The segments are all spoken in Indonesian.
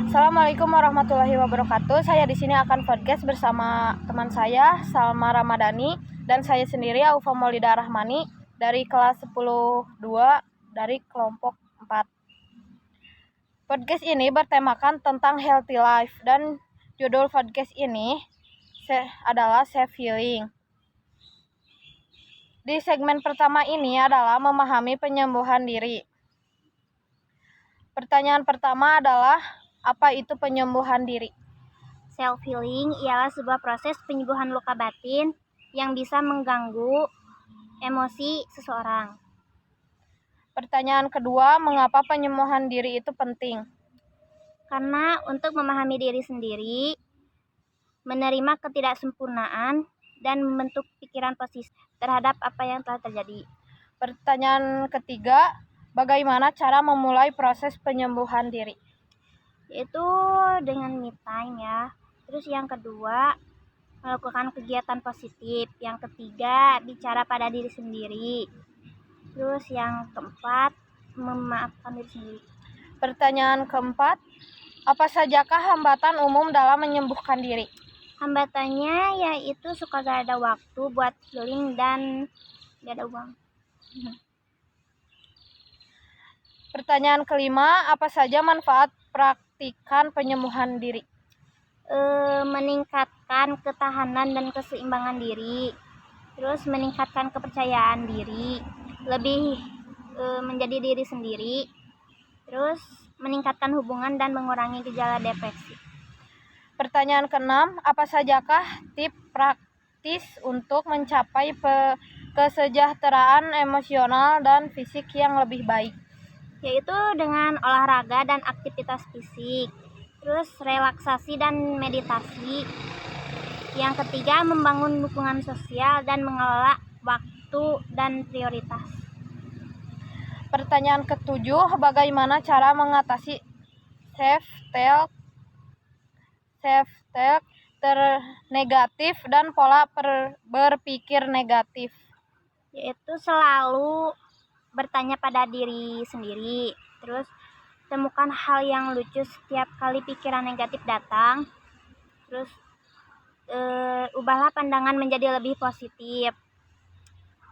Assalamualaikum warahmatullahi wabarakatuh. Saya di sini akan podcast bersama teman saya Salma Ramadhani dan saya sendiri Aufa Maulida Rahmani dari kelas 10-2 dari kelompok 4. Podcast ini bertemakan tentang healthy life dan judul podcast ini adalah Self Healing. Di segmen pertama ini adalah memahami penyembuhan diri. Pertanyaan pertama adalah, apa itu penyembuhan diri? Self-healing ialah sebuah proses penyembuhan luka batin yang bisa mengganggu emosi seseorang. Pertanyaan kedua, mengapa penyembuhan diri itu penting? Karena untuk memahami diri sendiri, menerima ketidaksempurnaan, dan membentuk pikiran positif terhadap apa yang telah terjadi. Pertanyaan ketiga, bagaimana cara memulai proses penyembuhan diri? Yaitu dengan me time ya. Terus yang kedua, melakukan kegiatan positif. Yang ketiga, bicara pada diri sendiri. Terus yang keempat, memaafkan diri sendiri. Pertanyaan keempat, apa sajakah hambatan umum dalam menyembuhkan diri? Hambatannya yaitu suka gak ada waktu buat healing dan gak ada uang. Pertanyaan kelima, apa saja manfaat praktikan penyembuhan diri? Meningkatkan ketahanan dan keseimbangan diri. Terus meningkatkan kepercayaan diri, lebih menjadi diri sendiri. Terus meningkatkan hubungan dan mengurangi gejala depresi. Pertanyaan keenam, apa sajakah tips praktis untuk mencapai kesejahteraan emosional dan fisik yang lebih baik? Yaitu dengan olahraga dan aktivitas fisik. Terus relaksasi dan meditasi. Yang ketiga, membangun dukungan sosial dan mengelola waktu dan prioritas. Pertanyaan ketujuh, bagaimana cara mengatasi self-talk negatif dan pola berpikir negatif? Yaitu selalu bertanya pada diri sendiri. Terus temukan hal yang lucu setiap kali pikiran negatif datang. Terus ubahlah pandangan menjadi lebih positif.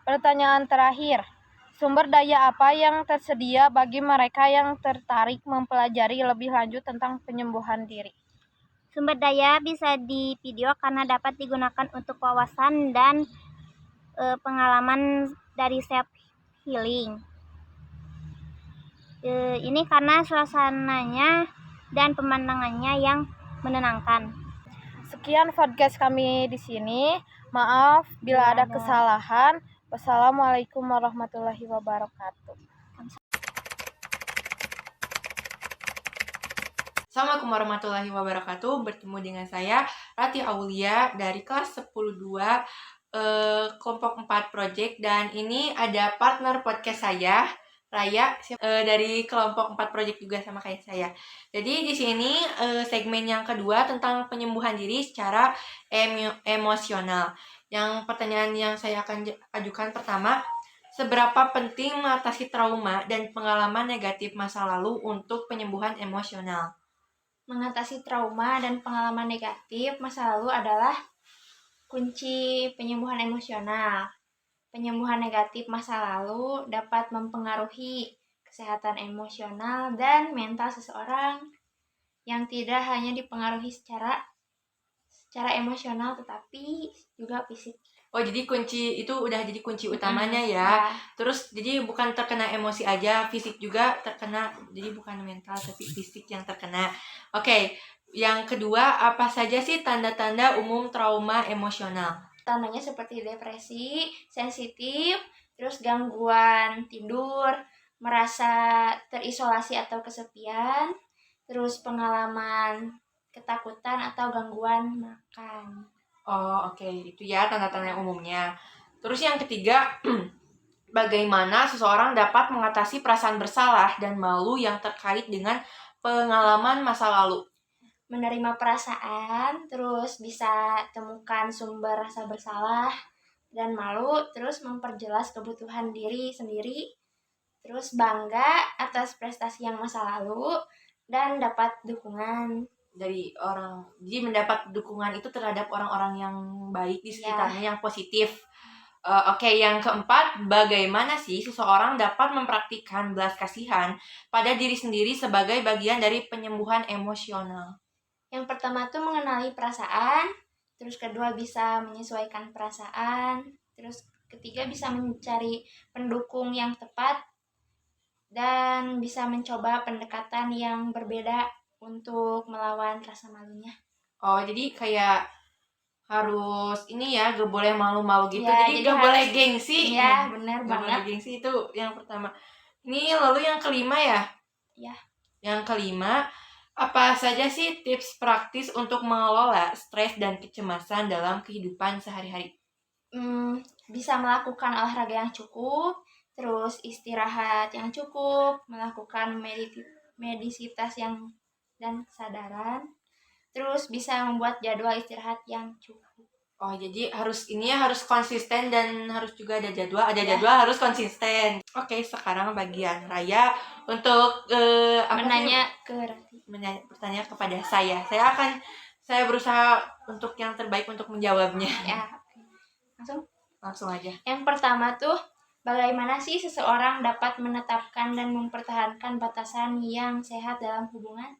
Pertanyaan terakhir, sumber daya apa yang tersedia bagi mereka yang tertarik mempelajari lebih lanjut tentang penyembuhan diri? Sumber daya bisa di video karena dapat digunakan untuk wawasan dan pengalaman dari self healing. Ini karena suasananya dan pemandangannya yang menenangkan. Sekian podcast kami di sini. Maaf bila ada kesalahan. Wassalamualaikum warahmatullahi wabarakatuh. Assalamualaikum warahmatullahi wabarakatuh. Bertemu dengan saya Rati Aulia dari kelas 10-2 kelompok 4 project, dan ini ada partner podcast saya Raya dari kelompok 4 project juga sama kayak saya. Jadi di sini segmen yang kedua tentang penyembuhan diri secara emosional. Yang pertanyaan yang saya akan ajukan pertama, seberapa penting mengatasi trauma dan pengalaman negatif masa lalu untuk penyembuhan emosional? Mengatasi trauma dan pengalaman negatif masa lalu adalah kunci penyembuhan emosional. Penyembuhan negatif masa lalu dapat mempengaruhi kesehatan emosional dan mental seseorang yang tidak hanya dipengaruhi secara emosional tetapi juga fisik. Oh, jadi kunci itu udah jadi kunci utamanya ya. Terus jadi bukan terkena emosi aja, fisik juga terkena. Jadi bukan mental tapi fisik yang terkena. Oke, yang kedua, apa saja sih tanda-tanda umum trauma emosional? Tandanya seperti depresi, sensitif, terus gangguan tidur, merasa terisolasi atau kesepian, terus pengalaman ketakutan atau gangguan makan. Oh, oke. Itu ya tanda-tanda umumnya. Terus yang ketiga, bagaimana seseorang dapat mengatasi perasaan bersalah dan malu yang terkait dengan pengalaman masa lalu? Menerima perasaan, terus bisa temukan sumber rasa bersalah dan malu, terus memperjelas kebutuhan diri sendiri, terus bangga atas prestasi yang masa lalu, dan dapat dukungan. Dari orang, jadi mendapat dukungan itu terhadap orang-orang yang baik di sekitarnya, yang positif. Oke, yang keempat, bagaimana sih seseorang dapat mempraktikkan belas kasihan pada diri sendiri sebagai bagian dari penyembuhan emosional? Yang pertama tuh mengenali perasaan, terus kedua bisa menyesuaikan perasaan, terus ketiga bisa mencari pendukung yang tepat, dan bisa mencoba pendekatan yang berbeda untuk melawan rasa malunya. Oh, jadi kayak harus ini ya, gak boleh malu-malu gitu. Ya, jadi jadi gak harus- boleh gengsi. Iya, benar Gak boleh banget. gengsi, itu yang pertama. Ini lalu yang kelima ya? Ya. Yang kelima, apa saja sih tips praktis untuk mengelola stres dan kecemasan dalam kehidupan sehari-hari? Bisa melakukan olahraga yang cukup, terus istirahat yang cukup, melakukan meditasi dan kesadaran, terus bisa membuat jadwal istirahat yang cukup. Oh, jadi harus ini ya, harus konsisten dan harus juga ada jadwal. Ada Ya. jadwal, harus konsisten. Oke, sekarang bagian Raya untuk bertanya kepada saya. Saya berusaha untuk yang terbaik untuk menjawabnya. Ya, oke. Langsung aja. Yang pertama tuh, bagaimana sih seseorang dapat menetapkan dan mempertahankan batasan yang sehat dalam hubungan?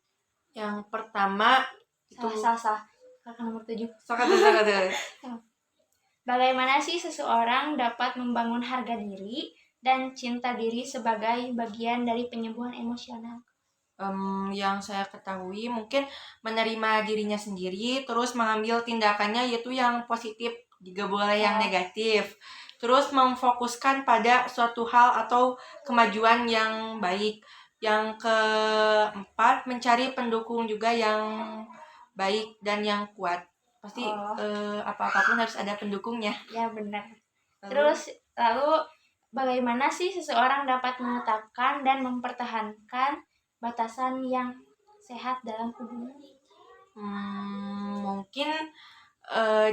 Yang pertama itu Salah. Kakak nomor 7. Sokatu. Bagaimana sih seseorang dapat membangun harga diri dan cinta diri sebagai bagian dari penyembuhan emosional? Yang saya ketahui mungkin menerima dirinya sendiri, terus mengambil tindakannya yaitu yang positif, juga boleh yang negatif. Terus memfokuskan pada suatu hal atau kemajuan yang baik. Yang keempat, mencari pendukung juga yang baik dan yang kuat. Pasti apa-apapun harus ada pendukungnya. Ya, benar. Lalu bagaimana sih seseorang dapat menetapkan dan mempertahankan batasan yang sehat dalam hubungan? Mungkin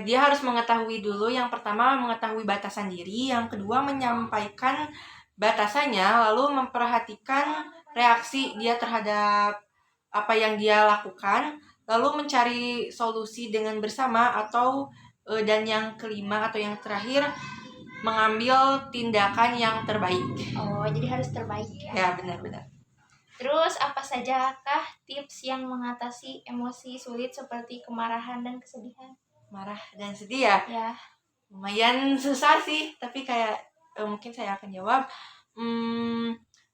dia harus mengetahui dulu, yang pertama mengetahui batasan diri, yang kedua menyampaikan batasannya, lalu memperhatikan reaksi dia terhadap apa yang dia lakukan, lalu mencari solusi dengan bersama, atau dan yang kelima atau yang terakhir mengambil tindakan yang terbaik. Oh, jadi harus terbaik ya? Ya, benar-benar. Terus apa sajakah tips yang mengatasi emosi sulit seperti kemarahan dan kesedihan? Marah dan sedih ya? Ya. Lumayan susah sih, tapi kayak mungkin saya akan jawab.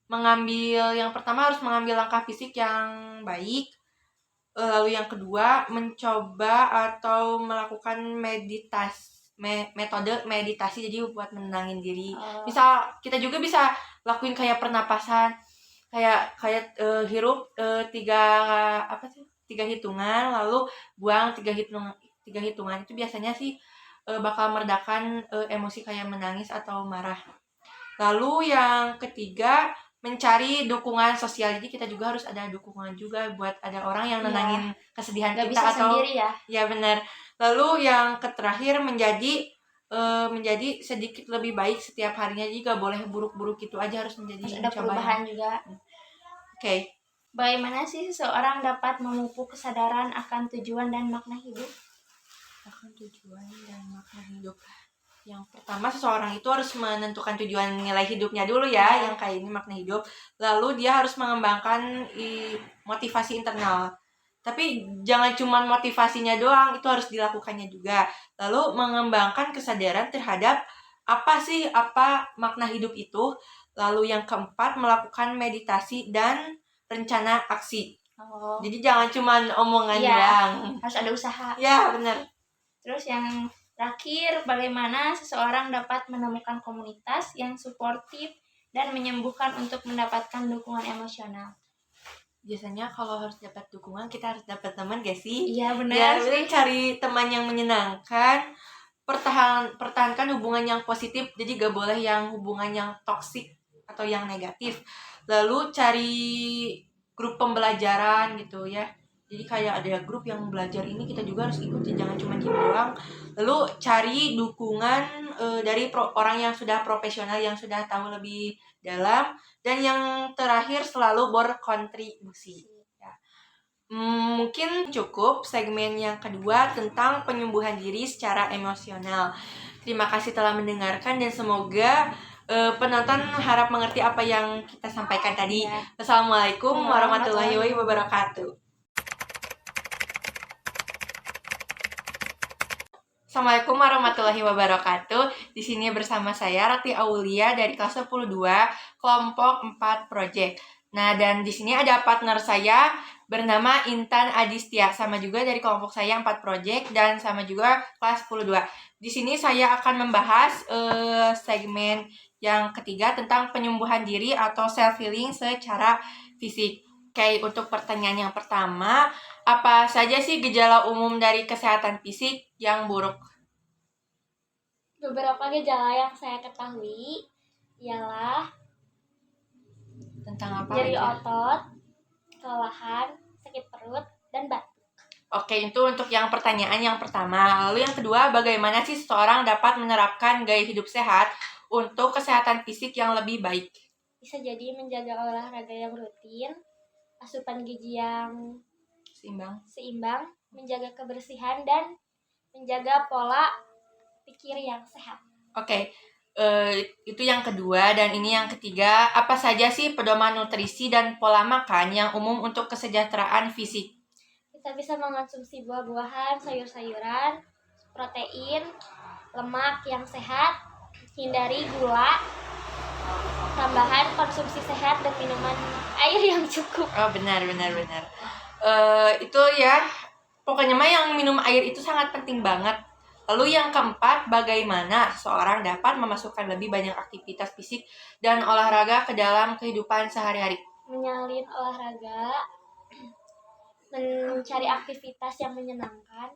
Yang pertama harus mengambil langkah fisik yang baik. Lalu yang kedua mencoba atau melakukan metode meditasi, jadi buat menenangin diri. Misal kita juga bisa lakuin kayak pernapasan, kayak hirup 3 hitungan, lalu buang 3 hitungan. Itu biasanya sih bakal meredakan emosi kayak menangis atau marah. Lalu yang ketiga, mencari dukungan sosial. Jadi kita juga harus ada dukungan juga buat ada orang yang nenangin kesedihan Gak kita bisa atau sendiri ya. Ya, benar. Lalu yang terakhir menjadi sedikit lebih baik setiap harinya. Jadi gak boleh buruk-buruk gitu aja, harus menjadi ada perubahan juga. Oke. Bagaimana sih seseorang dapat memupuk kesadaran akan tujuan dan makna hidup? Akan tujuan dan makna hidup. Yang pertama, seseorang itu harus menentukan tujuan nilai hidupnya dulu ya, yang kayak ini makna hidup. Lalu dia harus mengembangkan motivasi internal. Tapi jangan cuma motivasinya doang, itu harus dilakukannya juga. Lalu mengembangkan kesadaran terhadap apa makna hidup itu. Lalu yang keempat, melakukan meditasi dan rencana aksi. Jadi jangan cuma omongan doang. Harus ada usaha. Ya, benar. Terus yang terakhir, bagaimana seseorang dapat menemukan komunitas yang suportif dan menyembuhkan untuk mendapatkan dukungan emosional? Biasanya kalau harus dapat dukungan, kita harus dapat teman gak sih? Iya, benar. Cari teman yang menyenangkan, pertahankan hubungan yang positif, jadi gak boleh yang hubungan yang toksik atau yang negatif. Lalu cari grup pembelajaran gitu ya. Jadi kayak ada grup yang belajar ini, kita juga harus ikut, jangan cuma diem doang. Lalu cari dukungan dari orang yang sudah profesional, yang sudah tahu lebih dalam. Dan yang terakhir, selalu berkontribusi. Ya. Mungkin cukup segmen yang kedua tentang penyembuhan diri secara emosional. Terima kasih telah mendengarkan dan semoga penonton harap mengerti apa yang kita sampaikan tadi. Ya. Wassalamualaikum warahmatullahi wabarakatuh. Assalamualaikum warahmatullahi wabarakatuh. Di sini bersama saya Rati Aulia dari kelas 10-2 kelompok 4 project. Nah, dan di sini ada partner saya bernama Intan Adistia, sama juga dari kelompok saya 4 project dan sama juga kelas 10-2. Di sini saya akan membahas segmen yang ketiga tentang penyembuhan diri atau self healing secara fisik. Oke, untuk pertanyaan yang pertama, apa saja sih gejala umum dari kesehatan fisik yang buruk? Beberapa gejala yang saya ketahui ialah Tentang apa nyeri aja? otot, kelelahan, sakit perut, dan batuk. Oke, itu untuk yang pertanyaan yang pertama. Lalu yang kedua, bagaimana sih seseorang dapat menerapkan gaya hidup sehat untuk kesehatan fisik yang lebih baik? Bisa jadi menjaga olahraga yang rutin, asupan gizi yang seimbang, menjaga kebersihan, dan menjaga pola pikir yang sehat. Oke, itu yang kedua dan ini yang ketiga. Apa saja sih pedoman nutrisi dan pola makan yang umum untuk kesejahteraan fisik? Kita bisa mengonsumsi buah-buahan, sayur-sayuran, protein, lemak yang sehat, hindari gula, tambahan konsumsi sehat dan minuman air yang cukup. Oh, benar. Itu ya, pokoknya mah yang minum air itu sangat penting banget. Lalu yang keempat, bagaimana seseorang dapat memasukkan lebih banyak aktivitas fisik dan olahraga ke dalam kehidupan sehari-hari? Menyalin olahraga, mencari aktivitas yang menyenangkan,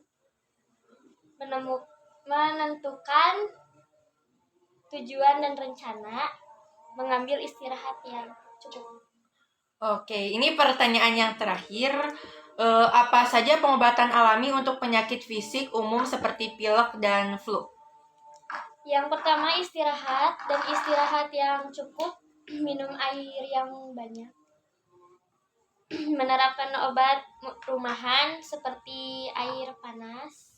menentukan tujuan dan rencana, mengambil istirahat yang cukup. Oke, ini pertanyaan yang terakhir. Apa saja pengobatan alami untuk penyakit fisik umum seperti pilek dan flu? Yang pertama istirahat, dan istirahat yang cukup, minum air yang banyak, menerapkan obat rumahan seperti air panas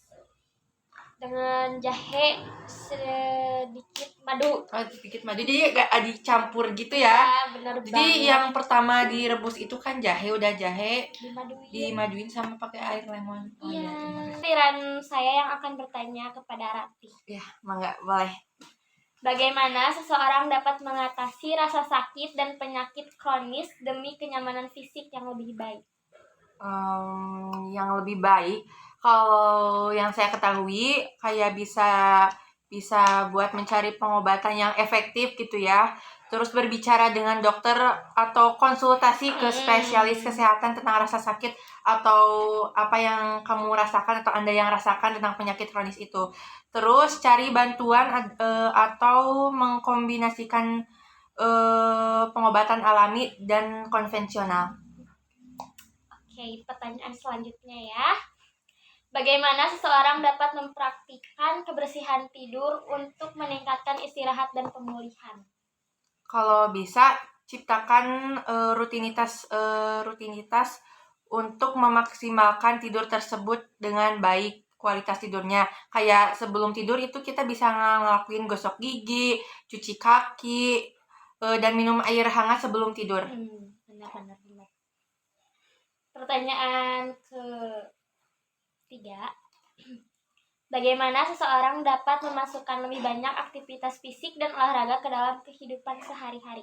dengan jahe sedikit madu. Oh, sedikit madu, jadi gak dicampur gitu ya? Benar Jadi banget. yang pertama direbus itu kan jahe, udah jahe Dimaduin. dimaduin sama pakai air lemon. Oh Iya. iya, terima kasih. Giliran saya yang akan bertanya kepada Rati. Ya, mangga, boleh. Bagaimana seseorang dapat mengatasi rasa sakit dan penyakit kronis demi kenyamanan fisik yang lebih baik? Yang lebih baik, kalau yang saya ketahui kayak bisa buat mencari pengobatan yang efektif gitu ya. Terus berbicara dengan dokter atau konsultasi ke spesialis kesehatan tentang rasa sakit atau apa yang kamu rasakan atau Anda yang rasakan tentang penyakit kronis itu. Terus cari bantuan atau mengkombinasikan pengobatan alami dan konvensional. Oke, pertanyaan selanjutnya ya. Bagaimana seseorang dapat mempraktikkan kebersihan tidur untuk meningkatkan istirahat dan pemulihan? Kalau bisa ciptakan rutinitas untuk memaksimalkan tidur tersebut dengan baik kualitas tidurnya. Kayak sebelum tidur itu kita bisa ngelakuin gosok gigi, cuci kaki, dan minum air hangat sebelum tidur. Benar. Pertanyaan ketiga. Bagaimana seseorang dapat memasukkan lebih banyak aktivitas fisik dan olahraga ke dalam kehidupan sehari-hari?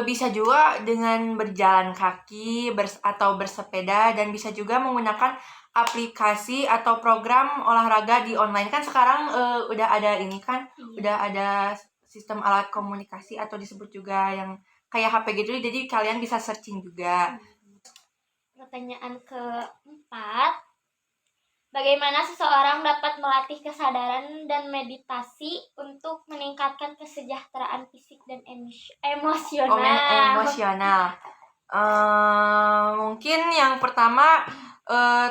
Bisa juga dengan berjalan kaki atau bersepeda, dan bisa juga menggunakan aplikasi atau program olahraga di online. Kan sekarang udah ada ini kan, udah ada sistem alat komunikasi atau disebut juga yang kayak HP gitu, jadi kalian bisa searching juga. Pertanyaan keempat. Bagaimana seseorang dapat melatih kesadaran dan meditasi untuk meningkatkan kesejahteraan fisik dan emosional? Mungkin yang pertama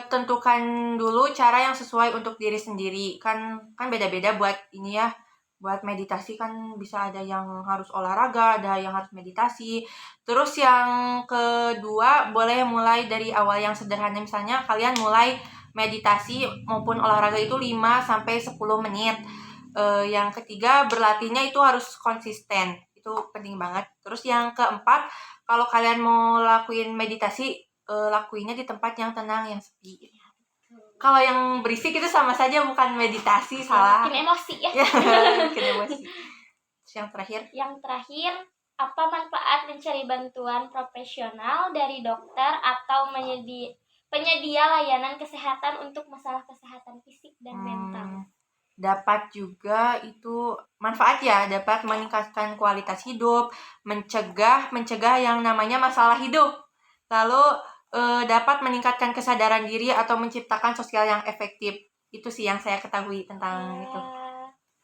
tentukan dulu cara yang sesuai untuk diri sendiri. Kan beda-beda buat ini ya, buat meditasi kan bisa ada yang harus olahraga, ada yang harus meditasi. Terus yang kedua, boleh mulai dari awal yang sederhana, misalnya kalian mulai meditasi maupun olahraga itu 5-10 menit. Yang ketiga, berlatihnya itu harus konsisten. Itu penting banget. Terus yang keempat, kalau kalian mau lakuin meditasi, lakuinnya di tempat yang tenang, yang sepi. Kalau yang berisik itu sama saja bukan meditasi, salah. Bikin emosi ya. Bikin emosi. Terus yang terakhir, Apa manfaat mencari bantuan profesional dari dokter atau penyedia layanan kesehatan untuk masalah kesehatan fisik dan mental? dapat juga itu manfaat ya, dapat meningkatkan kualitas hidup, mencegah yang namanya masalah hidup. Lalu dapat meningkatkan kesadaran diri atau menciptakan sosial yang efektif. Itu sih yang saya ketahui tentang itu.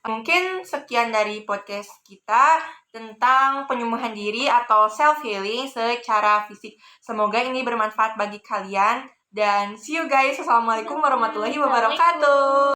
Mungkin sekian dari podcast kita tentang penyembuhan diri atau self-healing secara fisik. Semoga ini bermanfaat bagi kalian. Dan see you guys. Assalamualaikum warahmatullahi wabarakatuh.